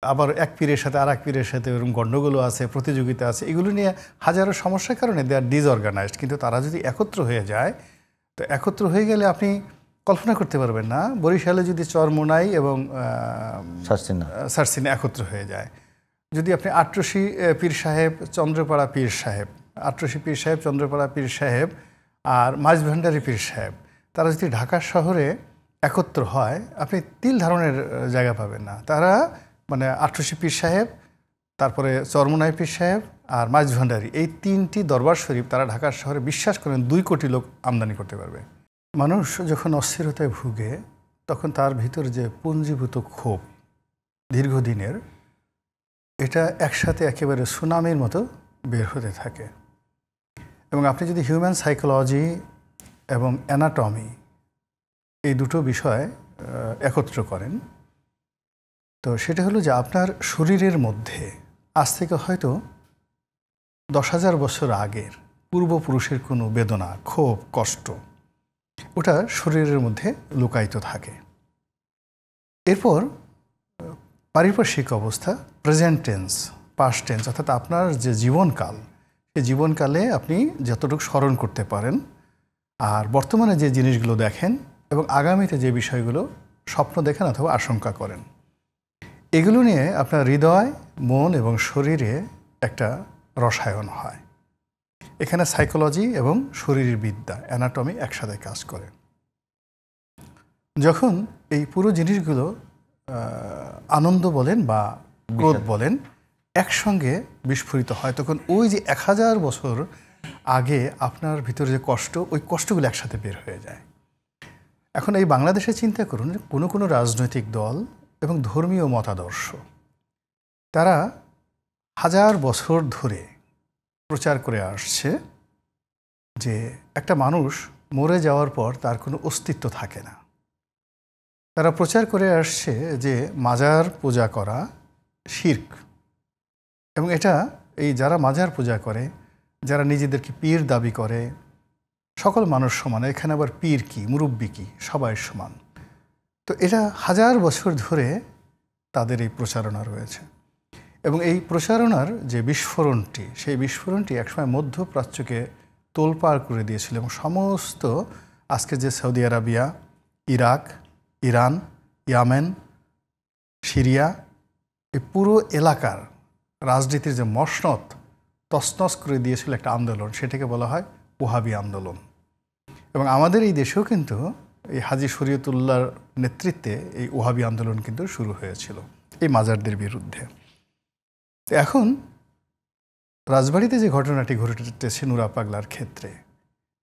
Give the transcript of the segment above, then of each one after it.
আবার এক পীরের সাথে আর এক পীরের সাথে এরকম গণ্ডগোলও আছে, প্রতিযোগিতা আছে, এগুলো নিয়ে হাজারো সমস্যার কারণে দে আর ডিসঅর্গানাইজড। কিন্তু তারা যদি একত্র হয়ে যায়, তো একত্র হয়ে গেলে আপনি কল্পনা করতে পারবেন না বরিশালে যদি চরমোনাই এবং সারসিনা একত্র হয়ে যায়, যদি আপনি আটরশি পীর সাহেব, চন্দ্রপাড়া পীর সাহেব, আটরশি পীর সাহেব, চন্দ্রপাড়া পীর সাহেব আর মাঝভান্ডারী পীর সাহেব, তারা যদি ঢাকা শহরে একত্র হয়, আপনি তিল ধারণের জায়গা পাবেন না। তারা মানে আটরশি পীর সাহেব, তারপরে চরমোনাই পীর সাহেব আর মাঝভান্ডারী, এই তিনটি দরবার শরীফ তারা ঢাকার শহরে বিশ্বাস করেন 2 কোটি লোক আমদানি করতে পারবে। মানুষ যখন অস্থিরতায় ভুগে, তখন তার ভিতর যে পুঞ্জীভূত ক্ষোভ দীর্ঘদিনের, এটা একসাথে একেবারে সুনামির মতো বের হতে থাকে। এবং আপনি যদি হিউম্যান সাইকোলজি এবং অ্যানাটমি এই দুটো বিষয় একত্র করেন, তো সেটা হলো যে আপনার শরীরের মধ্যে আজ থেকে হয়তো 10,000 বছর আগের পূর্বপুরুষের কোনো বেদনা, ক্ষোভ, কষ্ট ওটা শরীরের মধ্যে লুকায়িত থাকে। এরপর পারিপার্শ্বিক অবস্থা, প্রেজেন্ট টেন্স, পাস্ট টেন্স, অর্থাৎ আপনার যে জীবনকাল, সেই জীবনকালে আপনি যতটুকু স্মরণ করতে পারেন, আর বর্তমানে যে জিনিসগুলো দেখেন এবং আগামীতে যে বিষয়গুলো স্বপ্ন দেখেন অথবা আশঙ্কা করেন, এগুলো নিয়ে আপনার হৃদয়, মন এবং শরীরে একটা রসায়ন হয়। এখানে সাইকোলজি এবং শরীরের বিদ্যা, অ্যানাটমি একসাথে কাজ করে। যখন এই পুরো জিনিসগুলো আনন্দ বলেন বা ক্রোধ বলেন একসঙ্গে বিস্ফোরিত হয়, তখন ওই যে 1000 বছর আগে আপনার ভিতরে যে কষ্ট, ওই কষ্টগুলো একসাথে বের হয়ে যায়। এখন এই বাংলাদেশে চিন্তা করুন, কোনো কোনো রাজনৈতিক দল এবং ধর্মীয় মতাদর্শ, তারা 1000 বছর ধরে প্রচার করে আসছে যে একটা মানুষ মরে যাওয়ার পর তার কোনো অস্তিত্ব থাকে না। তারা প্রচার করে আসছে যে মাজার পূজা করা শিরক, এবং এটা এই যারা মাজার পূজা করে, যারা নিজেদেরকে পীর দাবি করে, সকল মানুষ সমান, এখানে আবার পীর কি, মুরব্বি কি, সবাই সমান। তো এটা 1000 বছর ধরে তাদের এই প্রচারণা রয়েছে। এবং এই প্রচারণার যে বিস্ফোরণটি, সেই বিস্ফোরণটি একসময় মধ্যপ্রাচ্যকে তোলপাড় করে দিয়েছিল এবং সমস্ত আজকে যে Saudi Arabia, Iraq, Iran, Yemen, Syria, এই পুরো এলাকার রাজনীতির যে মসনদ তছনছ করে দিয়েছিল একটা আন্দোলন, সেটাকে বলা হয় ওহাবি আন্দোলন। এবং আমাদের এই দেশেও কিন্তু এই হাজী শরীয়তুল্লাহর নেতৃত্বে এই ওহাবি আন্দোলন কিন্তু শুরু হয়েছিল এই মাজারদের বিরুদ্ধে। এখন রাজবাড়িতে যে ঘটনাটি ঘটেছে নুরা পাগলার ক্ষেত্রে,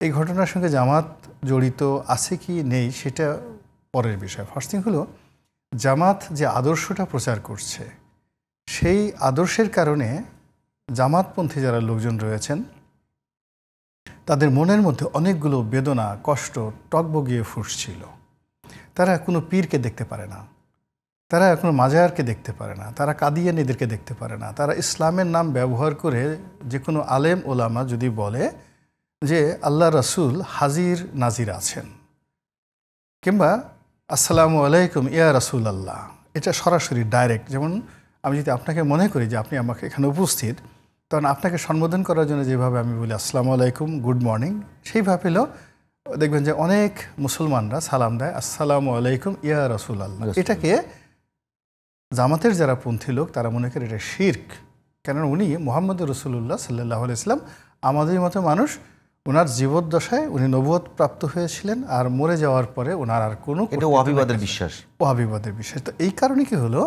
এই ঘটনার সঙ্গে জামাত জড়িত আছে কি নেই সেটা পরের বিষয়। ফার্স্ট থিং হলো, জামাত যে আদর্শটা প্রচার করছে, সেই আদর্শের কারণে জামাতপন্থী যারা লোকজন রয়েছেন, তাদের মনের মধ্যে অনেকগুলো বেদনা, কষ্ট টকবগিয়ে ফুটছিল। তারা কোনো পীরকে দেখতে পারে না, তারা কোনো মাজারকে দেখতে পারে না, তারা কাদিয়ানীদেরকে দেখতে পারে না। তারা ইসলামের নাম ব্যবহার করে যে কোনো আলেম ওলামা যদি বলে যে আল্লাহ রাসূল হাজির নাজির আছেন, কিংবা আসসালামু আলাইকুম ইয়া রাসূল আল্লাহ, এটা সরাসরি ডাইরেক্ট। যেমন আমি যদি আপনাকে মনে করি যে আপনি আমাকে এখানে উপস্থিত, তখন আপনাকে সম্বোধন করার জন্য যেভাবে আমি বলি আসসালামু আলাইকুম, গুড মর্নিং, সেইভাবেও দেখবেন যে অনেক মুসলমানরা সালাম দেয় আসসালামু আলাইকুম ইয়া রাসূল আল্লাহ। এটাকে জামাতের যারা পন্থী লোক তারা মনে করে এটা শিরক, কেননা উনি মুহাম্মদ রাসূলুল্লাহ সাল্লাল্লাহু আলাইহি ওয়াসাল্লাম আমাদের মতো মানুষ, ওনার জীবদ্দশায় উনি নবুয়ত প্রাপ্ত হয়েছিলেন, আর মরে যাওয়ার পরে ওনার আর কোনো, এটা ওয়াহাবিবাদের বিশ্বাস, ওয়াহাবিবাদের বিশ্বাস। তো এই কারণে কি হলো,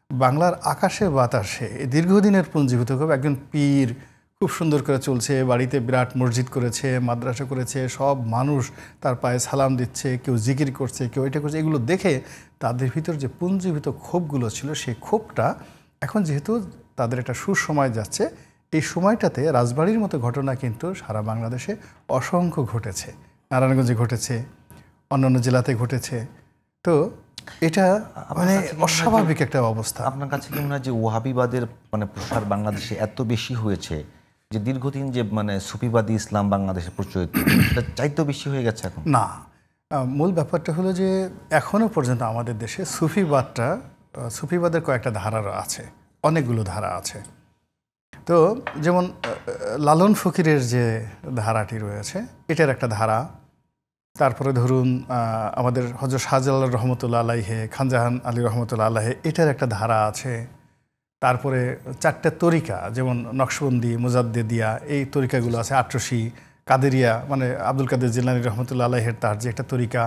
বাংলার আকাশে বাতাসে দীর্ঘদিনের পুঞ্জীভূত একজন পীর খুব সুন্দর করে চলছে, বাড়িতে বিরাট মসজিদ করেছে, মাদ্রাসা করেছে, সব মানুষ তার পায়ে সালাম দিচ্ছে, কেউ জিকির করছে, কেউ এটা করছে, এগুলো দেখে তাদের ভিতর যে পুঞ্জীভূত ক্ষোভগুলো ছিল, সেই ক্ষোভটা এখন যেহেতু তাদের একটা সুসময় যাচ্ছে, এই সময়টাতে রাজবাড়ির মতো ঘটনা কিন্তু সারা বাংলাদেশে অসংখ্য ঘটেছে, নারায়ণগঞ্জে ঘটেছে, অন্যান্য জেলাতে ঘটেছে। তো এটা মানে অস্বাভাবিক একটা অবস্থা। আপনার কাছে কি মনে হয় যে ওয়াহাবিবাদের মানে প্রসার বাংলাদেশে এত বেশি হয়েছে যে দীর্ঘদিন যে মানে সুফিবাদী ইসলাম বাংলাদেশে প্রচলিত, এটা চাইতেও বেশি হয়ে গেছে এখন? না, মূল ব্যাপারটা হলো যে এখনও পর্যন্ত আমাদের দেশে সুফিবাদটা সুফিবাদের কয়েকটা ধারার আছে, অনেকগুলো ধারা আছে। তো যেমন লালন ফকিরের যে ধারাটি রয়েছে এটার একটা ধারা, তারপরে ধরুন আমাদের হযরত শাহজালাল রহমতুল্লাহ আলাইহে, খানজাহান আলী রহমতুল্লাহ আলাইহে, এটার একটা ধারা আছে। তারপরে 4টে তরিকা যেমন নকশবন্দি, মুজাদ্দেদিয়া, এই তরিকাগুলো আছে। আটরশি, কাদেরিয়া মানে আব্দুল কাদের জিলানী রহমতুল্লাহ আলাইহের তার যে একটা তরিকা,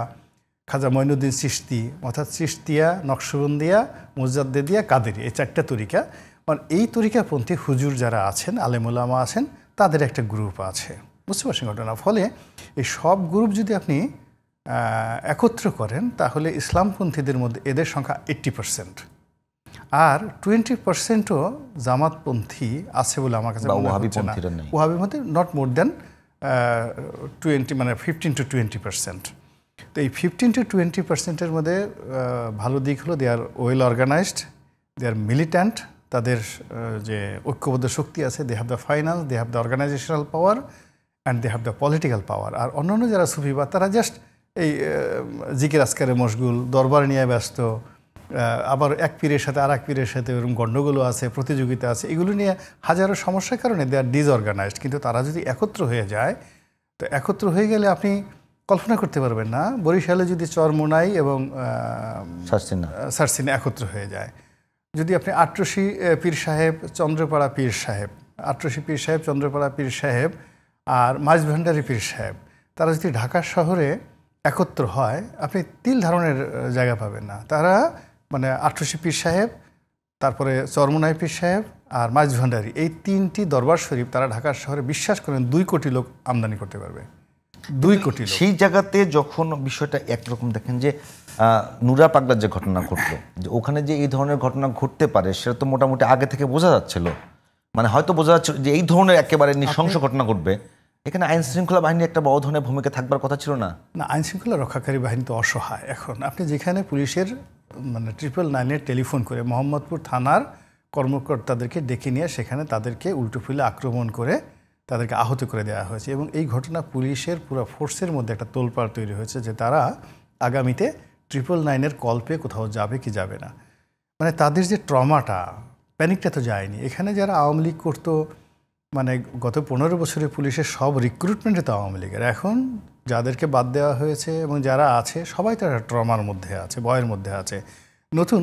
খাজা মঈনুদ্দিন চিশতি অর্থাৎ চিশতিয়া, নকশবন্দিয়া, মুজাদ্দেদিয়া, কাদেরিয়া, এই 4টে তরিকা। মানে এই তরিকাপন্থী হুজুর যারা আছেন, আলেম ওলামা আছেন, তাদের একটা গ্রুপ আছে, বুঝতে পারছেন ঘটনা। ফলে এই সব গ্রুপ যদি আপনি একত্র করেন তাহলে ইসলামপন্থীদের মধ্যে এদের সংখ্যা 80%, আর 20%ও জামাতপন্থী আছে বলে আমার কাছে মনে হচ্ছে না। ওয়াহাবির মধ্যে নট মোর দ্যান 20, মানে 15 to 20%। তো এই 15 to 20%-এর মধ্যে ভালো দিক হলো they are well organised, they are militant, তাদের যে ঐক্যবদ্ধ শক্তি আছে, they have the finance, they have the organisational power and they have the political power. আর অন্যান্য যারা সুফিবাদ তারা জাস্ট এই জিকির আজকারে মশগুল, দরবার নিয়ে ব্যস্ত, আবার এক পীরের সাথে আর এক পীরের সাথে এরকম গণ্ডগোলও আছে, প্রতিযোগিতা আছে, এগুলো নিয়ে হাজারো সমস্যার কারণে দে আর ডিসঅর্গানাইজড। কিন্তু তারা যদি একত্র হয়ে যায়, তো একত্র হয়ে গেলে আপনি কল্পনা করতে পারবেন না বরিশালে যদি চরমোনাই এবং সারসিনা একত্র হয়ে যায়, যদি আপনি আটরশি পীর সাহেব, চন্দ্রপাড়া পীর সাহেব, আটরশি পীর সাহেব, চন্দ্রপাড়া পীর সাহেব আর মাঝভান্ডারী পীর সাহেব, তারা যদি ঢাকা শহরে একত্র হয়, আপনি 3 ধরনের জায়গা পাবেন না। তারা মানে আটরশি পীর সাহেব, তারপরে চরমোনাই পীর সাহেব আর মাঝভান্ডারী, এই 3টি দরবার শরীফ তারা ঢাকা শহরে বিশ্বাস করেন 2 কোটি লোক আমদানি করতে পারবে। 2 কোটি লোক। সেই জায়গাতে যখন বিষয়টা একরকম দেখেন যে নুরা পাগলার যে ঘটনা ঘটলো, যে ওখানে যে এই ধরনের ঘটনা ঘটতে পারে সেটা তো মোটামুটি আগে থেকে বোঝা যাচ্ছিল, মানে হয়তো বোঝা যাচ্ছিল যে এই ধরনের একেবারে নৃশংস ঘটনা ঘটবে। এখানে আইন শৃঙ্খলা বাহিনী একটা বড় ধরনের ভূমিকা থাকবার কথা ছিল না? না, আইন শৃঙ্খলা রক্ষাকারী বাহিনী তো অসহায়। এখন আপনি যেখানে পুলিশের মানে 999-এর টেলিফোন করে মোহাম্মদপুর থানার কর্মকর্তাদেরকে ডেকে নিয়ে সেখানে তাদেরকে উল্টোফুলে আক্রমণ করে তাদেরকে আহত করে দেওয়া হয়েছে, এবং এই ঘটনা পুলিশের পুরো ফোর্সের মধ্যে একটা তোলপাড় তৈরি হয়েছে যে তারা আগামীতে 999-এর কল পেয়ে কোথাও যাবে কি যাবে না। মানে তাদের যে ট্রমাটা, প্যানিকটা তো যায়নি। এখানে যারা আওয়ামী লীগ করতো, মানে গত 15 বছরে পুলিশের সব রিক্রুটমেন্টে তো আওয়ামী লীগের, এখন যাদেরকে বাদ দেওয়া হয়েছে এবং যারা আছে সবাই তারা ট্রমার মধ্যে আছে, ভয়ের মধ্যে আছে। নতুন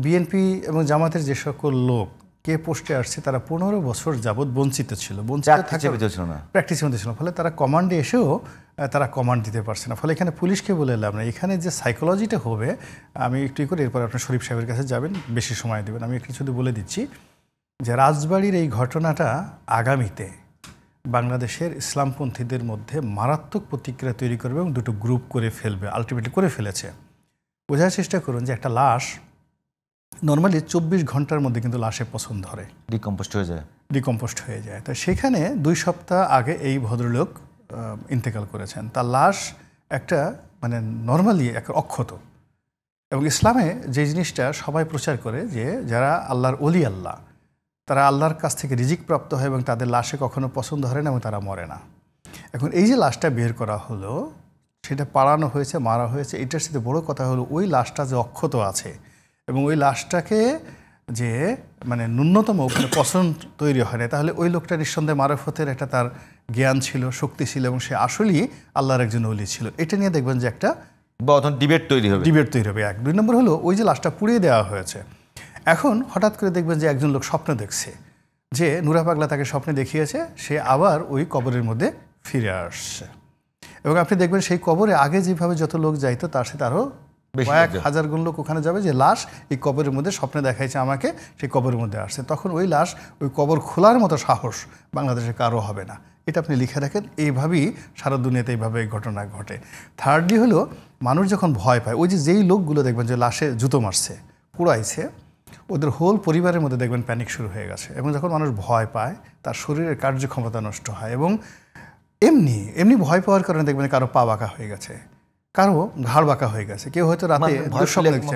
বিএনপি এবং জামাতের যে সকল লোক কে পোস্টে আসছে তারা 15 বছর যাবৎ বঞ্চিত ছিল, প্র্যাকটিসের মধ্যে ছিল। ফলে তারা কমান্ডে এসেও তারা কমান্ড দিতে পারছে না। ফলে এখানে পুলিশকে বলে লাভ না। এখানে যে সাইকোলজিটা হবে, আমি একটু করে এরপর আপনার শরীফ সাহেবের কাছে যাবেন, বেশি সময় দেবেন, আমি একটু শুধু বলে দিচ্ছি যে রাজবাড়ির এই ঘটনাটা আগামীতে বাংলাদেশের ইসলামপন্থীদের মধ্যে মারাত্মক প্রতিক্রিয়া তৈরি করবে এবং 2টো গ্রুপ করে ফেলবে, আলটিমেটলি করে ফেলেছে। বোঝার চেষ্টা করুন যে একটা লাশ নর্মালি 24 ঘন্টার মধ্যে কিন্তু লাশে পছন্দ ধরে, ডিকম্পোস্ট হয়ে যায়। তো সেখানে 2 সপ্তাহ আগে এই ভদ্রলোক ইন্তেকাল করেছেন, তার লাশ একটা মানে নর্মালি একটা অক্ষত। এবং ইসলামে যে জিনিসটা সবাই প্রচার করে যে যারা আল্লাহর ওলি আল্লাহ, তারা আল্লাহর কাছ থেকে রিজিক প্রাপ্ত হয় এবং তাদের লাশে কখনো পছন্দ হয় না এবং তারা মরে না। এখন এই যে লাশটা বের করা হলো, সেটা পাড়ানো হয়েছে, মারা হয়েছে, এটার সাথে বড় কথা হলো ওই লাশটা যে অক্ষত আছে এবং ওই লাশটাকে যে মানে ন্যূনতম ওখানে পছন্দ তৈরি হয় না, তাহলে ওই লোকটা নিঃসন্দেহে মারফতের একটা তার জ্ঞান ছিল, শক্তি ছিল এবং সে আসলেই আল্লাহর একজন ওলি ছিল। এটা নিয়ে দেখবেন যে একটা ডিবেট তৈরি হবে। 1 2 নম্বর হলো ওই যে লাশটা পুড়িয়ে দেওয়া হয়েছে, এখন হঠাৎ করে দেখবেন যে একজন লোক স্বপ্ন দেখছে যে নুরা পাগলা তাকে স্বপ্নে দেখিয়েছে সে আবার ওই কবরের মধ্যে ফিরে আসছে, এবং আপনি দেখবেন সেই কবরে আগে যেভাবে যত লোক যাইতো তার সাথে আরও কয়েক হাজার গুণ লোক ওখানে যাবে, যে লাশ এই কবরের মধ্যে স্বপ্নে দেখাইছে আমাকে, সেই কবরের মধ্যে আসছে। তখন ওই লাশ, ওই কবর খোলার মতো সাহস বাংলাদেশে কারো হবে না। এটা আপনি লিখে রাখেন, এইভাবেই সারা দুনিয়াতে এইভাবে এই ঘটনা ঘটে। থার্ডলি হলো মানুষ যখন ভয় পায়, ওই যে যেই লোকগুলো দেখবেন যে লাশে জুতো মারছে, কুড়াইছে, ওদের হোল পরিবারের মধ্যে দেখবেন প্যানিক শুরু হয়ে গেছে, এবং যখন মানুষ ভয় পায় তার শরীরের কার্যক্ষমতা নষ্ট হয়, এবং এমনি ভয় পাওয়ার কারণে দেখবেন কারো পা বাঁকা হয়ে গেছে, কারো ঘাড় বাঁকা হয়ে গেছে, কেউ হয়তো রাতে দুঃস্বপ্ন দেখছে।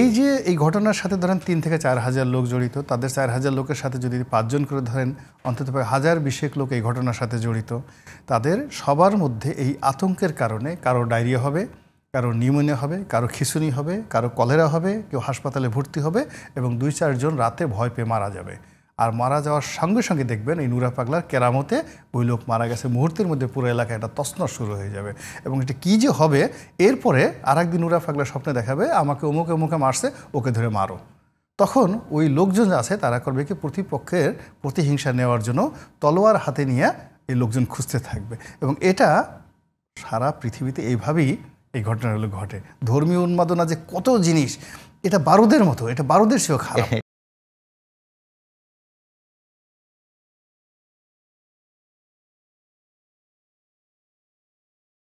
এই যে এই ঘটনার সাথে ধরেন 3 থেকে 4 হাজার লোক জড়িত, তাদের 4 হাজার লোকের সাথে যদি 5 জন করে ধরেন, অন্তত 1020 লোক এই ঘটনার সাথে জড়িত, তাদের সবার মধ্যে এই আতঙ্কের কারণে কারো ডায়রিয়া হবে, কারো নিউমোনিয়া হবে, কারো খিঁচুনি হবে, কারো কলেরা হবে, কেউ হাসপাতালে ভর্তি হবে এবং 2-4 জন রাতে ভয় পেয়ে মারা যাবে। আর মারা যাওয়ার সঙ্গে সঙ্গে দেখবেন এই নুরা পাগলার কেরামতে ওই লোক মারা গেছে, মুহূর্তের মধ্যে পুরো এলাকায় একটা তছনছ শুরু হয়ে যাবে। এবং এটা কী যে হবে, এরপরে আরেকদিন নুরা পাগলা স্বপ্নে দেখাবে আমাকে অমুকে অমুকে মারছে, ওকে ধরে মারো। তখন ওই লোকজন আছে তারা করবে কি, প্রতিপক্ষের প্রতিহিংসা নেওয়ার জন্য তলোয়ার হাতে নিয়ে এই লোকজন খুঁজতে থাকবে। এবং এটা সারা পৃথিবীতে এইভাবেই এই ঘটনাগুলো ঘটে। ধর্মীয় উন্মাদনা যে কত জিনিস, এটা বারুদের মতো, এটা বারুদের চেয়েও খারাপ।